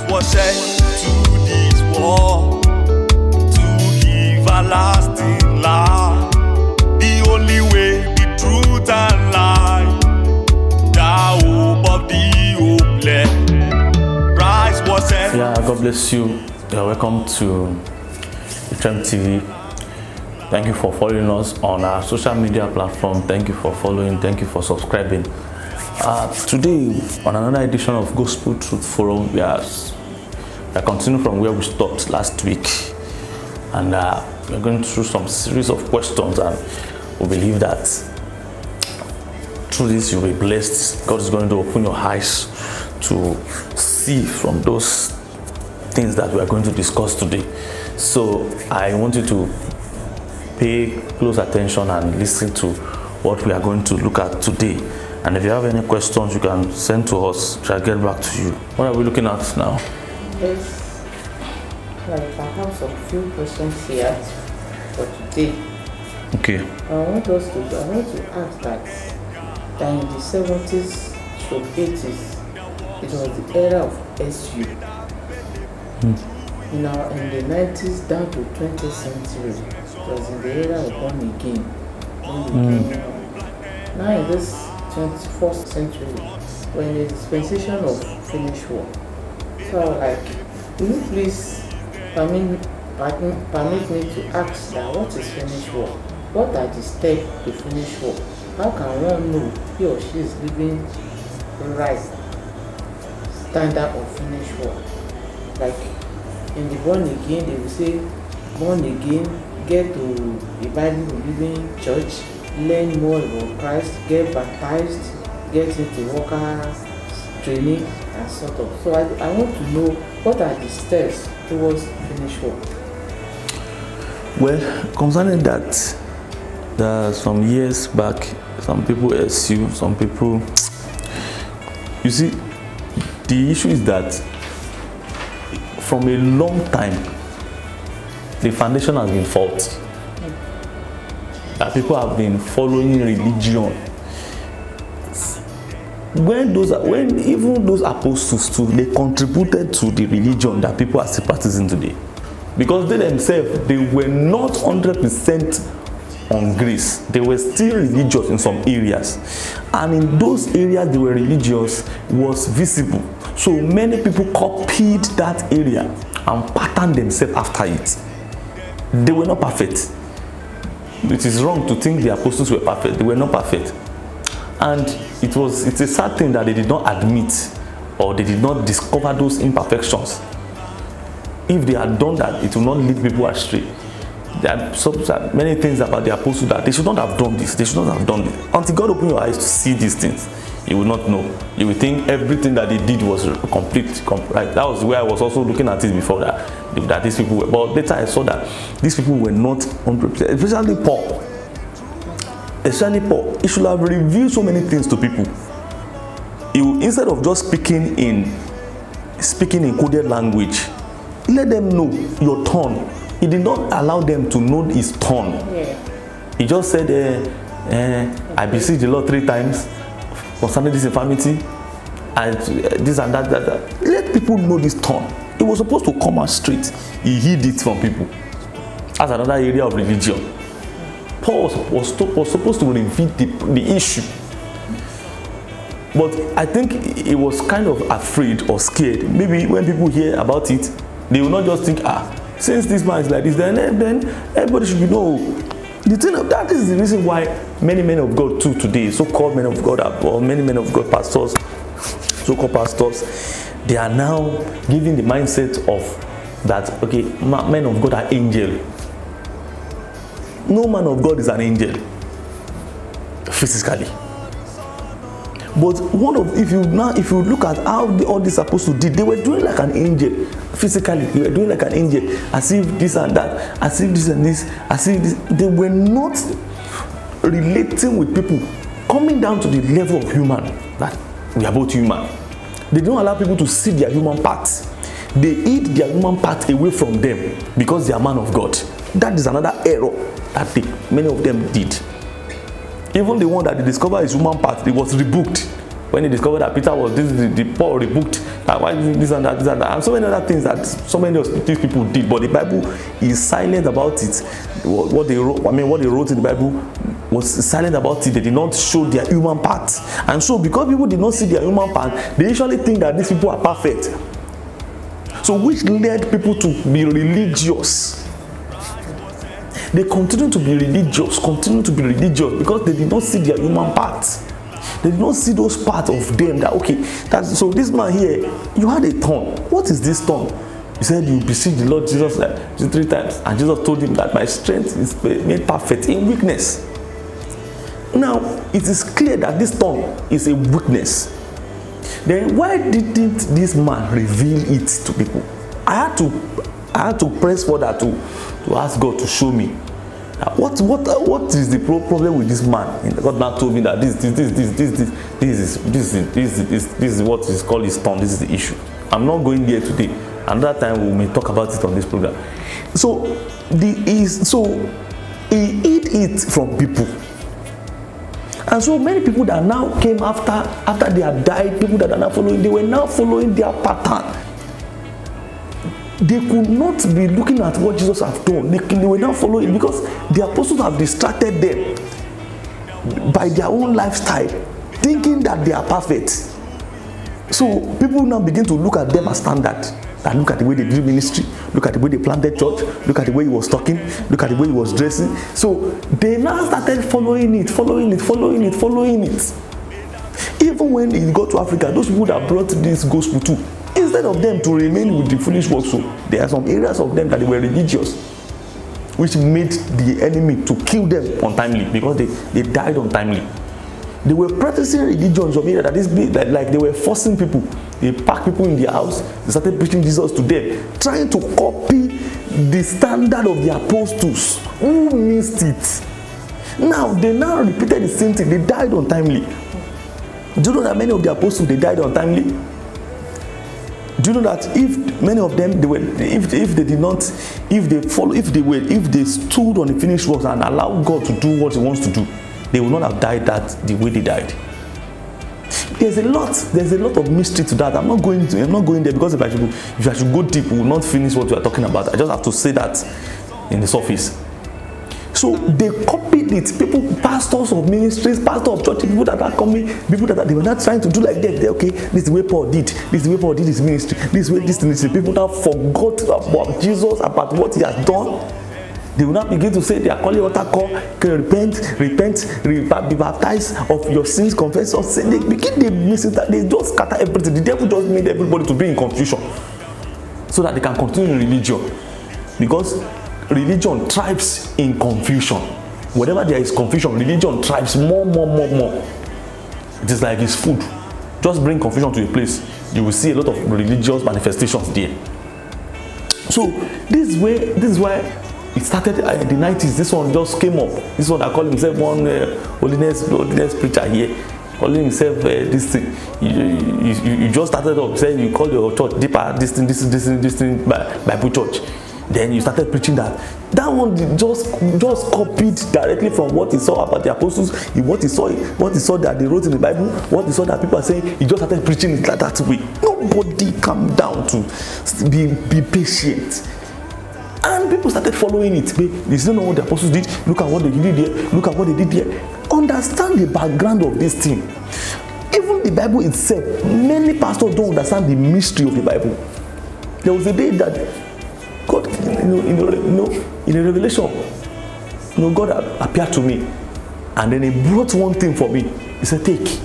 was sent to this world to give a lasting life. The only way, the truth and life, the hope of the hopeless. Christ was sent. Yeah, God bless you. You're welcome to Trem TV. Thank you for following us on our social media platform. Thank you for following. Thank you for subscribing. Today, on another edition of Gospel Truth Forum, we are continuing from where we stopped last week, and we're going through some series of questions, and we believe that through this you'll be blessed. God is going to open your eyes to see from those things that we are going to discuss today. So I want you to pay close attention and listen to what we are going to look at today. And if you have any questions, you can send to us. Shall get back to you. What are we looking at now? Yes, like I have some few questions here for today. Okay. I want to ask that in the 70s to 80s, it was the era of SU. Now in the 90s down to 20th century, it was in the era of born again. Now in this 21st century, when the dispensation of finished work. So I was like, will you please permit me to ask that what is finished work? What are the steps to finish work? How can one know he or she is living right standard of finished work? Like in the born again, they will say, born again, get to the Bible believing church, learn more about Christ, get baptized, get into worker training, and sort of. So I want to know what are the steps towards finished work. Well, concerning that, there are some years back, some people assume, some people. You see, the issue is that from a long time, the foundation has been faulty. That people have been following religion. When even those apostles too, they contributed to the religion that people are still practicing today. Because they themselves, they were not 100% on grace. They were still religious in some areas. And in those areas they were religious was visible. So many people copied that area and patterned themselves after it. They were not perfect. It is wrong to think the apostles were perfect. They were not perfect. And it's a sad thing that they did not admit or they did not discover those imperfections. If they had done that, it will not lead people astray. There are many things about the apostles that they should not have done this. They should not have done it. Until God opened your eyes to see these things, you will not know. You will think everything that they did was complete. Right? That was where I was also looking at it before, that these people were. But later I saw that these people were not 100%. Especially Paul. He should have revealed so many things to people. Instead of just speaking in coded language, let them know your tone. He did not allow them to know his tone. Yeah. He just said, I beseech the Lord 3 times concerning this infirmity, and this and that. Let people know this tone. It was supposed to come out straight. He hid it from people. That's another area of religion. Paul was supposed to reveal the issue. But I think he was kind of afraid or scared. Maybe when people hear about it, they will not just think, since this man is like this, then everybody should know. The thing of that is the reason why many men of God too today, so-called men of God, or many men of God pastors, so-called pastors, they are now giving the mindset of that, okay, men of God are angels. No man of God is an angel physically. But if you look at how all these apostles did, they were doing like an angel physically. They were doing like an angel, as if this and that, as if this and this, as if this. They were not relating with people, coming down to the level of human, that we are both human. They don't allow people to see their human parts. They hid their human part away from them because they are man of God. That is another error that many of them did. Even the one that they discovered his human part, it was rebuked when they discovered that Peter was the Paul rebuked, why this and that, and so many other things that so many of these people did, but the Bible is silent about it. What they wrote, what they wrote in the Bible was silent about it. They did not show their human part, and so because people did not see their human part, they usually think that these people are perfect. So which led people to be religious. They continue to be religious, because they did not see their human parts. They did not see those parts of them that, okay, so this man here, you had a tongue. What is this tongue? He said, you beseech the Lord Jesus 3 times. And Jesus told him that my strength is made perfect in weakness. Now, it is clear that this tongue is a weakness. Then why didn't this man reveal it to people? I had to press further to ask God to show me what is the problem with this man. And God now told me that this is what is called his tongue. This is the issue. I'm not going there today. Another time we may talk about it on this program. So he hid it from people. And so many people that now came after they had died, people that are now following, they were now following their pattern. They could not be looking at what Jesus has done. They were now following because the apostles have distracted them by their own lifestyle, thinking that they are perfect. So people now begin to look at them as standard. And look at the way they did ministry, look at the way they planted church, look at the way he was talking, look at the way he was dressing. So they now started following it. Even when he got to Africa, those people that brought this gospel too, instead of them to remain with the foolish works, so there are some areas of them that they were religious, which made the enemy to kill them untimely because they died untimely. They were practicing religions of that is like they were forcing people. They packed people in their house. They started preaching Jesus to them, trying to copy the standard of the apostles who missed it. Now they repeated the same thing. They died untimely. Do you know that many of the apostles they died untimely? Do you know that if many of them if they stood on the finished works and allowed God to do what He wants to do, they will not have died the way they died. There's a lot of mystery to that. I'm not going there because if I should go deep, we will not finish what we are talking about. I just have to say that in the surface. So they copied it. People, pastors of ministries, pastors of churches, people that are coming, people that they were not trying to do like that. Okay, this is the way Paul did. This is the way Paul did his ministry. This way this ministry. People now forgot about Jesus, about what He has done. They will not begin to say they are calling altar call, repent, be baptized of your sins, confess your sin. They begin to miss it. They just scatter everything. The devil just made everybody to be in confusion so that they can continue in religion. Because religion thrives in confusion. Whenever there is confusion, religion thrives more. It is like it's food. Just bring confusion to a place, you will see a lot of religious manifestations there. So this is why it started in the 90s. This one just came up. This one that called himself one holiness preacher here, calling himself this thing. You just started up saying you call your church deeper, this thing Bible church. Then you started preaching that. That one just copied directly from what he saw about the apostles, what he saw that they wrote in the Bible, what he saw that people are saying. He just started preaching it like that way. Nobody calm down to be patient. And people started following it. They don't know what the apostles did. Look at what they did here. Look at what they did here. Understand the background of this thing. Even the Bible itself, many pastors don't understand the mystery of the Bible. There was a day that God, in a revelation, God appeared to me, and then He brought one thing for me. He said, "Take.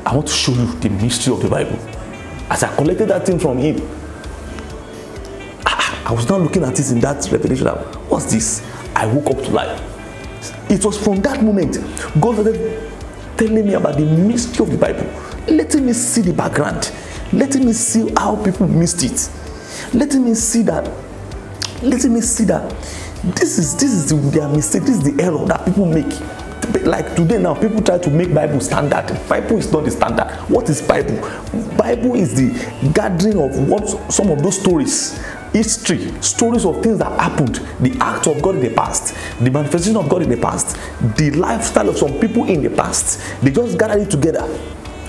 I want to show you the mystery of the Bible." As I collected that thing from Him, I was now looking at it in that revelation. What's this? I woke up to life. It was from that moment God started telling me about the mystery of the Bible, letting me see the background, letting me see how people missed it, letting me see that this is their mistake, this is the error that people make. Like today now, people try to make Bible standard. Bible is not the standard. What is Bible? Bible is the gathering of what some of those stories, history, stories of things that happened, the acts of God in the past, the manifestation of God in the past, the lifestyle of some people in the past. They just gathered it together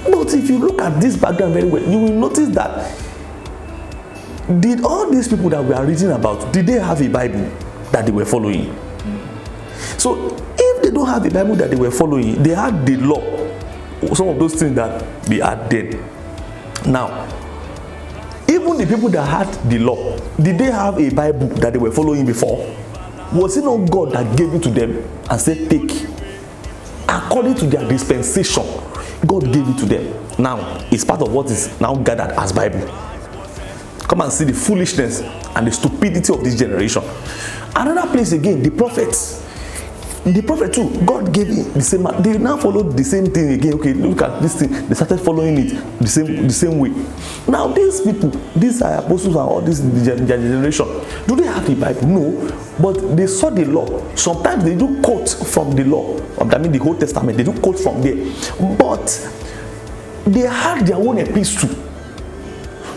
But if you look at this background very well, you will notice that did all these people that we are reading about, did they have a Bible that they were following? So if they don't have a Bible that they were following, they had the law, some of those things that they had then. Now, even the people that had the law, did they have a Bible that they were following before? Was it not God that gave it to them and said, take? According to their dispensation, God gave it to them. Now, it's part of what is now gathered as Bible. Come and see the foolishness and the stupidity of this generation. Another place again, the prophets. The prophet too, God gave it the same. They now followed the same thing again. Okay, look at this thing. They started following it the same way. Now these people, these are apostles and all this generation. Do they have the Bible? No, but they saw the law. Sometimes they do quote from the law. I mean the Old Testament. They do quote from there, but they had their own epistle.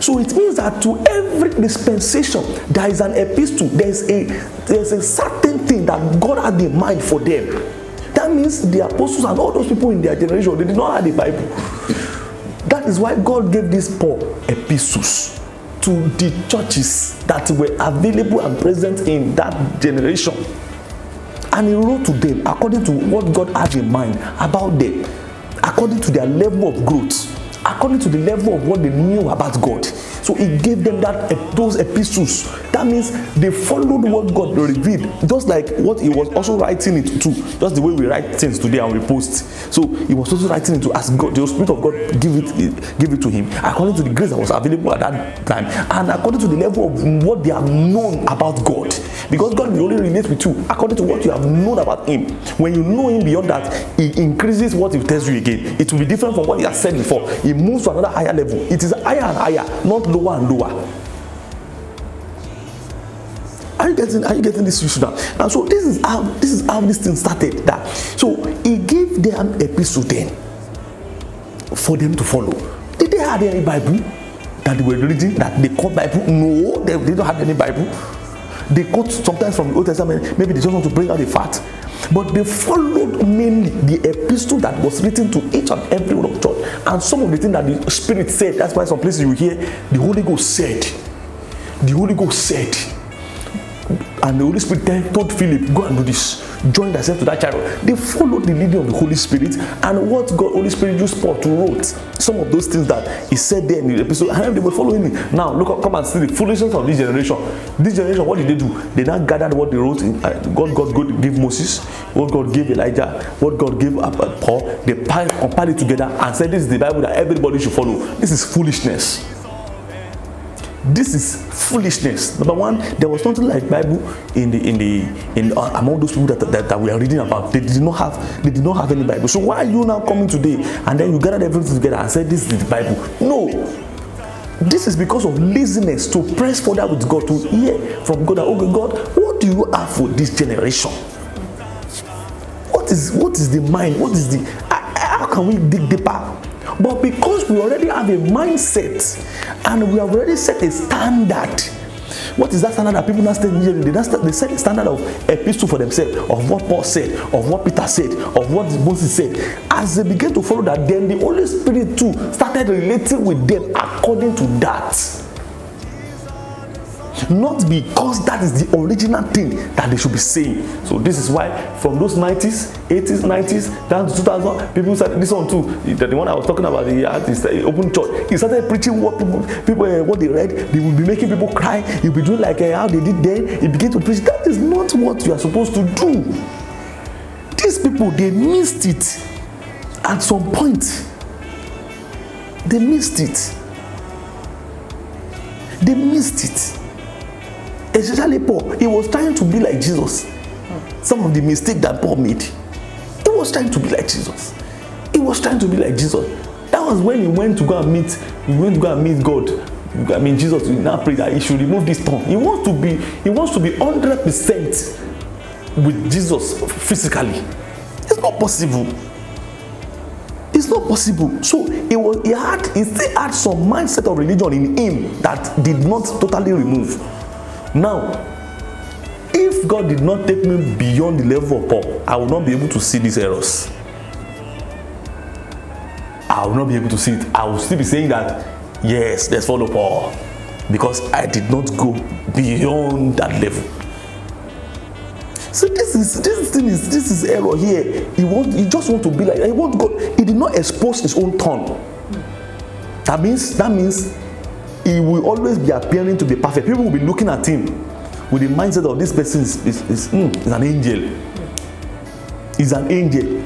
So it means that to every dispensation, there is an epistle. There's a certain thing that God had in mind for them. That means the apostles and all those people in their generation, they did not have the Bible. That is why God gave these Paul epistles to the churches that were available and present in that generation. And he wrote to them according to what God had in mind about them, according to their level of growth, according to the level of what they knew about God. So he gave them those epistles. That means they followed what God revealed, just like what he was also writing it to, just the way we write things today and we post. So he was also writing it to as God, the Spirit of God give it to him according to the grace that was available at that time, and according to the level of what they have known about God. Because God will only relate with you according to what you have known about him. When you know him beyond that, he increases what he tells you again. It will be different from what he has said before. He moves to another higher level. It is higher and higher, not lower and lower. Are you getting this issue now? And so this is how this thing started. That so he gave them an epistle then for them to follow. Did they have any Bible that they were reading that they called Bible? No, they don't have any Bible. They quote sometimes from the Old Testament. Maybe they just want to bring out the fact, but they followed mainly the epistle that was written to each and every one of the church. And some of the things that the Spirit said. That's why some places you hear the Holy Ghost said. The Holy Ghost said. And the Holy Spirit told Philip, go and do this. Join thyself to that chariot. They followed the leading of the Holy Spirit, and what God, Holy Spirit used Paul to wrote some of those things that he said there in the episode, and they were following it. Now look, come and see the foolishness of this generation. This generation, what did they do? They now gathered what they wrote in God gave Moses, what God gave Elijah, what God gave Paul. They compiled it together and said, this is the Bible that everybody should follow. This is foolishness. This is foolishness. Number one, there was nothing like Bible in among those people that we are reading about. They did not have any Bible. So why are you now coming today and then you gathered everything together and said this is the Bible? No. This is because of laziness to press further with God, to hear from God that, okay, God, what do you have for this generation? What is the mind? What is the how can we dig deeper? But because we already have a mindset and we have already set a standard. What is that standard that people now stand usually? They set a standard of epistle for themselves, of what Paul said, of what Peter said, of what Moses said. As they began to follow that, then the Holy Spirit too started relating with them according to that. Not because that is the original thing that they should be saying. So this is why from those 90s, 80s, 90s, down to 2000, people started this one too. The one I was talking about, the open church. He started preaching what people what they read. They will be making people cry. He'll be doing like how they did then. He began to preach. That is not what you are supposed to do. These people, they missed it at some point. They missed it. They missed it. Especially Paul, he was trying to be like Jesus. Some of the mistakes that Paul made, he was trying to be like Jesus. He was trying to be like Jesus. That was when he went to go and meet God. I mean, Jesus will now pray that he should remove this tongue. He wants to be 100% with Jesus physically. It's not possible. It's not possible. So he still had some mindset of religion in him that did not totally remove. Now, if God did not take me beyond the level of Paul, I will not be able to see these errors. I I will not be able to see it. I will still be saying that, yes, let's follow Paul. Because I did not go beyond that level. So this is error here. He just want to be like, he want God. He did not expose his own tongue. That means he will always be appearing to be perfect. People will be looking at him with the mindset of this person is an angel. He's an angel.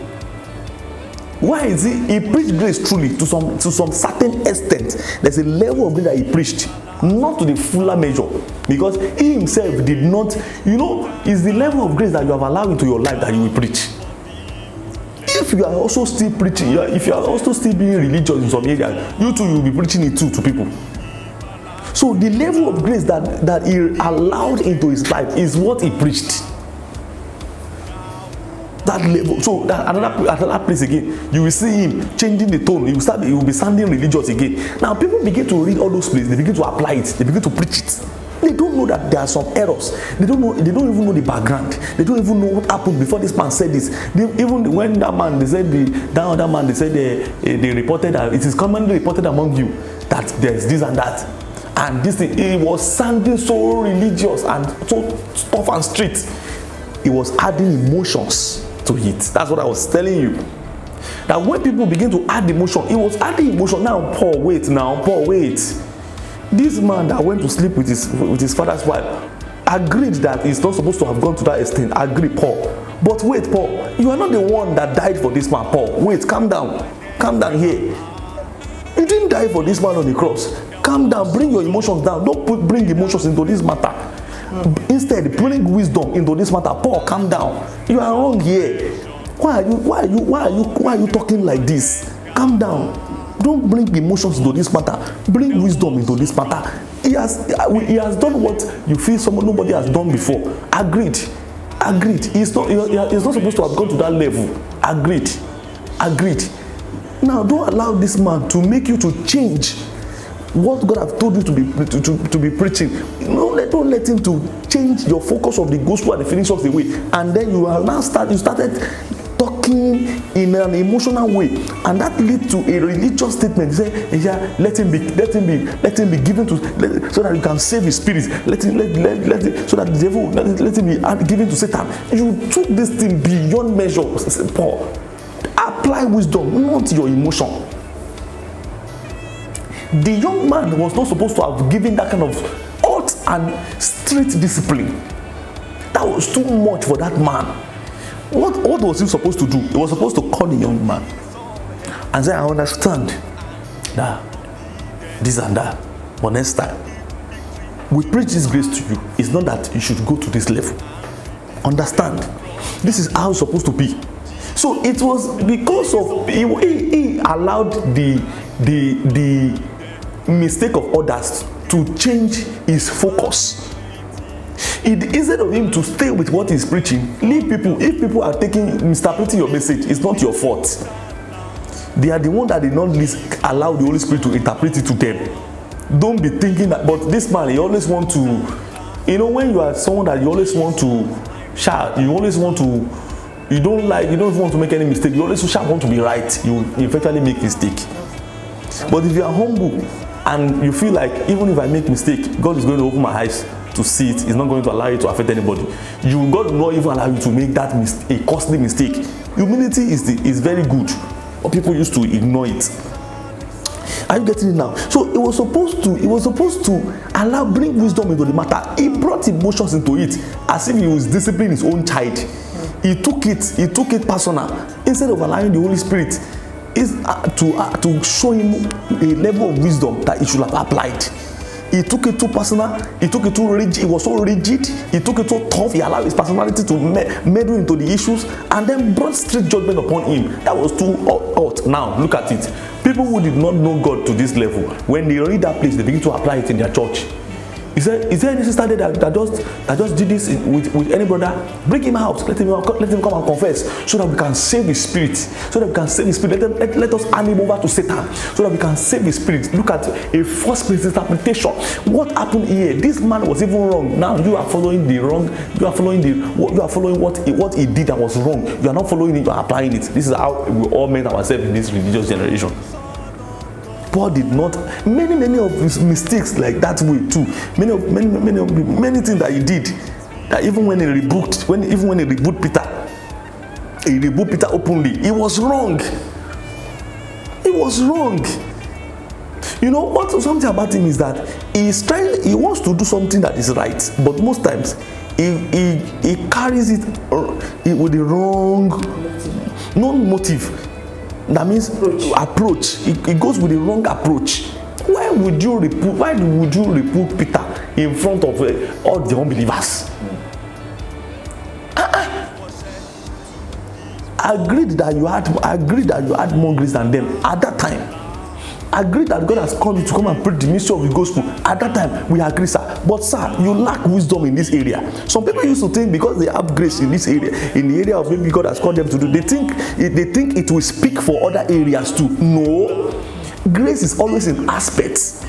Why is he preached grace truly to some certain extent? There's a level of grace that he preached, not to the fuller measure, because he himself did not, it's the level of grace that you have allowed into your life that you will preach. If you are also still preaching, if you are also still being religious in some areas, you too will be preaching it too to people. So the level of grace that he allowed into his life is what he preached. That level. So that another place again, you will see him changing the tone. He will be sounding religious again. Now people begin to read all those places, they begin to apply it, they begin to preach it. They don't know that there are some errors. They don't even know the background. They don't even know what happened before this man said this. Even when that man, they reported that it is commonly reported among you that there is this and that. And this thing, it was sounding so religious and so tough and strict. It was adding emotions to it. That's what I was telling you. That when people begin to add emotion, it was adding emotion. Now, Paul, wait. This man that went to sleep with his father's wife agreed that he's not supposed to have gone to that extent. Agree, Paul. But wait, Paul, you are not the one that died for this man, Paul. Wait, calm down. Calm down here. You didn't die for this man on the cross. Calm down. Bring your emotions down. Don't bring emotions into this matter. Instead, bring wisdom into this matter. Paul, calm down. You are wrong here. Why are you talking like this? Calm down. Don't bring emotions into this matter. Bring wisdom into this matter. He has done what you feel nobody has done before. Agreed. He's not supposed to have gone to that level. Agreed. Now don't allow this man to make you to change what God have told you to be preaching. Don't let him to change your focus of the gospel at the finish of the way. And then you started talking in an emotional way, and that leads to a religious statement. Say, let him be given to, so that you can save his spirit. Let him so that the devil let him be given to Satan. You took this thing beyond measure, Paul. Apply wisdom, not your emotion. The young man was not supposed to have given that kind of hot and strict discipline. That was too much for that man. What was he supposed to do? He was supposed to call the young man and say, I understand that this and that, but next time we preach this grace to you. It's not that you should go to this level. Understand, this is how it's supposed to be. So it was because of he allowed the mistake of others to change his focus. Instead of him to stay with what he's preaching, leave people. If people are misinterpreting your message, it's not your fault. They are the one that did not allow the Holy Spirit to interpret it to them. Don't be thinking that, but this man, he always want to, when you are someone that you always want to shout, you always want to, you don't want to make any mistake, you always want to be right, you eventually make mistake. But if you are humble and you feel like, even if I make mistake, God is going to open my eyes to see it, it's not going to allow you to affect anybody. God will not even allow you to make that a costly mistake. Humility is very good, but people used to ignore it. Are you getting it now? So it was supposed to bring wisdom into the matter. He brought emotions into it as if he was disciplining his own child. He took it personal. Instead of allowing the Holy Spirit to show him a level of wisdom that he should have applied. He took it too personal. He took it too rigid. He was so rigid. He took it so tough. He allowed his personality to meddle into the issues, and then brought strict judgment upon him. That was too hot. Now look at it. People who did not know God to this level, when they read that place, they begin to apply it in their church. Is there any sister there that just did this with any brother? Bring him out. Let him come and confess, so that we can save his spirit. So that we can save his spirit. Let us hand him over to Satan, so that we can save his spirit. Look at a false misinterpretation. What happened here? This man was even wrong. Now you are following the wrong. You are following what he did that was wrong. You are not following it. You are applying it. This is how we all made ourselves in this religious generation. Paul did not. Many of his mistakes like that way too. Many things that he did. That even when he rebuked Peter, he rebuked Peter openly. He was wrong. He was wrong. You know what? Something about him is that he wants to do something that is right, but most times he carries it with the wrong motive. That means approach. He goes with the wrong approach. Why would you rebuke Peter in front of all the unbelievers? Agreed that you had more grace than them at that time. Agreed that God has called you to come and preach the mystery of the gospel. At that time, we agree, sir. But sir, you lack wisdom in this area. Some people used to think because they have grace in this area, in the area of maybe God has called them to do, they think it will speak for other areas too. No, grace is always in aspects,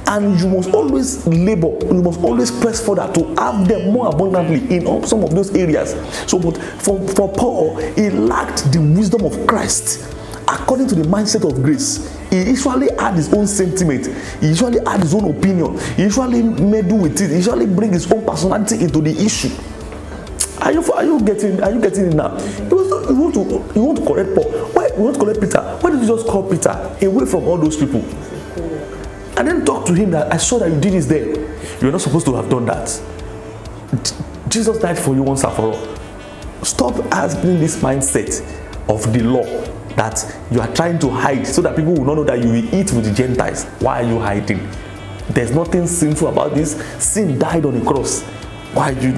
and you must always labor. You must always press further to have them more abundantly in some of those areas. So, but for Paul, he lacked the wisdom of Christ. According to the mindset of grace, he usually had his own sentiment. He usually had his own opinion. He usually meddle with it. He usually bring his own personality into the issue. Are you getting it now? You want to correct Paul. Why you want to correct Peter? Why did you just call Peter away from all those people? And then talk to him that I saw that you did this there. You're not supposed to have done that. Jesus died for you once and for all. Stop having this mindset of the law that you are trying to hide so that people will not know that you will eat with the Gentiles. Why are you hiding? There's nothing sinful about this. Sin died on the cross. Why are you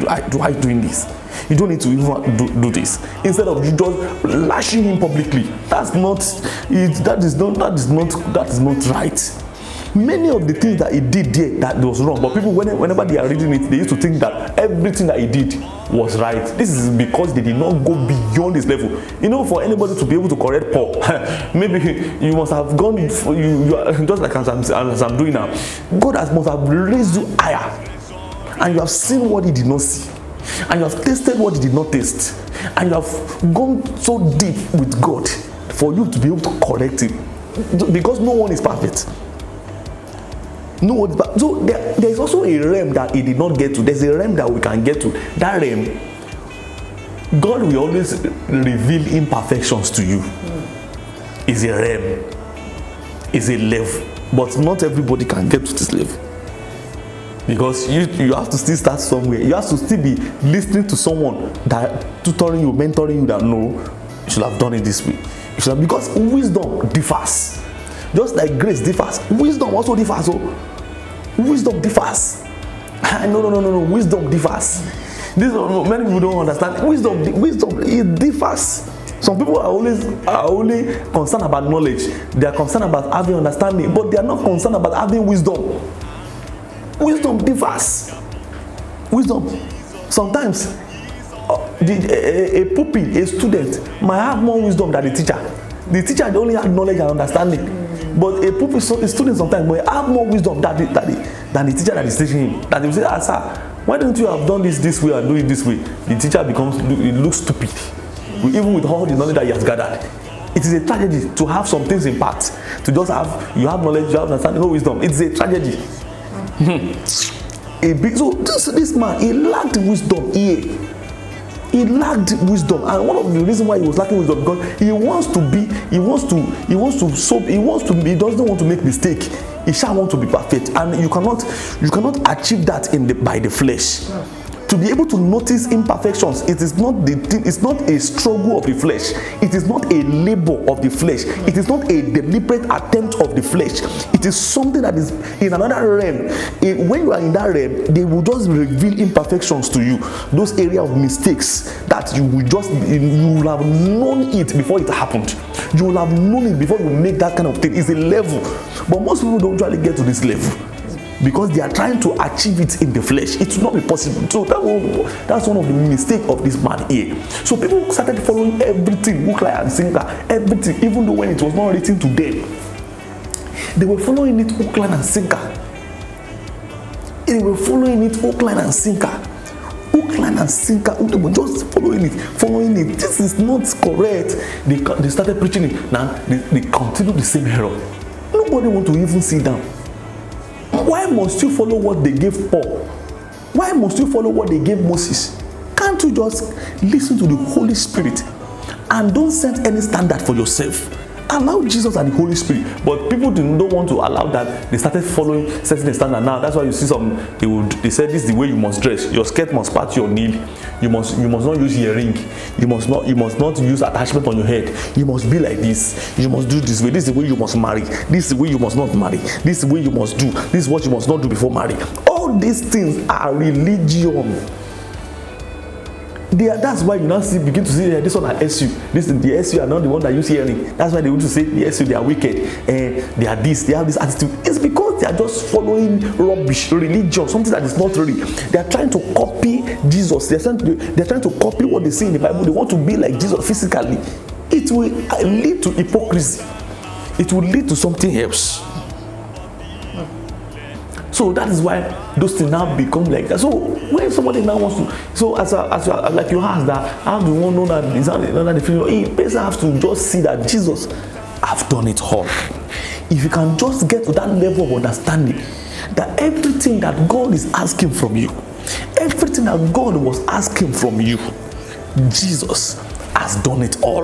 doing this? You don't need to even do this. Instead of you just lashing him publicly. That is not right. Many of the things that he did there that was wrong, but people whenever they are reading it, they used to think that everything that he did was right. This is because they did not go beyond this level. You know, for anybody to be able to correct Paul, maybe you must have gone. You are just like as I'm doing now. God must have raised you higher, and you have seen what he did not see, and you have tasted what he did not taste, and you have gone so deep with God for you to be able to correct him, because no one is perfect. No, so there is also a realm that he did not get to. There's a realm that we can get to. That realm, God will always reveal imperfections to you. It's a realm, it's a level, but not everybody can get to this level, because you have to still start somewhere. You have to still be listening to someone that tutoring you, mentoring you, that no, you should have done it this way. You should have, because wisdom differs. Just like grace differs, wisdom also differs. So wisdom differs. No. Wisdom differs. This many people don't understand. Wisdom it differs. Some people are only concerned about knowledge. They are concerned about having understanding, but they are not concerned about having wisdom. Wisdom differs. Wisdom. Sometimes a pupil, a student, might have more wisdom than the teacher. The teacher only has knowledge and understanding. But a pupil, a student sometimes may have more wisdom than the teacher that is teaching him. That they will say, sir, why don't you have done this way and do it this way? The teacher looks stupid, even with all the knowledge that he has gathered. It is a tragedy to have some things in part. To just you have knowledge, you have understanding, no wisdom. It's a tragedy. So this man, he lacked wisdom here. He lacked wisdom, and one of the reasons why he was lacking wisdom, because he doesn't want to make mistake. He shall want to be perfect, and you cannot achieve that by the flesh. To be able to notice imperfections, it is not it's not a struggle of the flesh. It is not a labor of the flesh. It is not a deliberate attempt of the flesh. It is something that is in another realm. When you are in that realm, they will just reveal imperfections to you. Those areas of mistakes that you will have known it before it happened. You will have known it before you make that kind of thing. It's a level, but most people don't usually get to this level, because they are trying to achieve it in the flesh. It will not be possible. So that's one of the mistakes of this man here. So people started following everything, hook, line, and sinker, everything, even though when it was not written to them, they were following it hook, line, and sinker. They were following it hook, line, and sinker. Hook, line, and sinker. They were just following it. This is not correct. They started preaching it. Now they continue the same error. No, Nobody want to even sit down. Why must you follow what they gave Paul? Why must you follow what they gave Moses? Can't you just listen to the Holy Spirit and don't set any standard for yourself? Allow Jesus and the Holy Spirit. But people don't want to allow that. They started following, setting the standard now. That's why you see some, they said this is the way you must dress. Your skirt must part your knee. You must not use earring. You must not use attachment on your head. You must be like this. You must do this way. This is the way you must marry. This is the way you must not marry. This is the way you must do. This is what you must not do before marrying. All these things are religion. That's why you now begin to see this one at SU. The SU are not the one that use hearing. That's why they want to say the SU, they are wicked and they are this, they have this attitude. It's because they are just following rubbish, religion, something that is not real. They are trying to copy Jesus. They are trying to copy what they see in the Bible. They want to be like Jesus physically. It will lead to hypocrisy. It will lead to something else. So that is why those things now become like that. So when somebody now wants to, so as like you ask that, how do one know that it's not the feeling? A person has to just see that Jesus have done it all. If you can just get to that level of understanding that everything that God is asking from you, everything that God was asking from you, Jesus has done it all.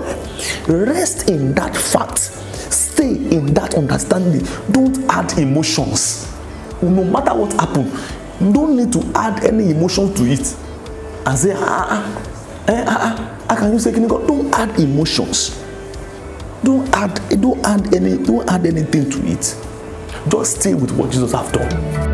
Rest in that fact. Stay in that understanding. Don't add emotions. No matter what happened, you don't need to add any emotion to it and say, how can you say, don't add emotions. Don't add anything to it. Just stay with what Jesus have done.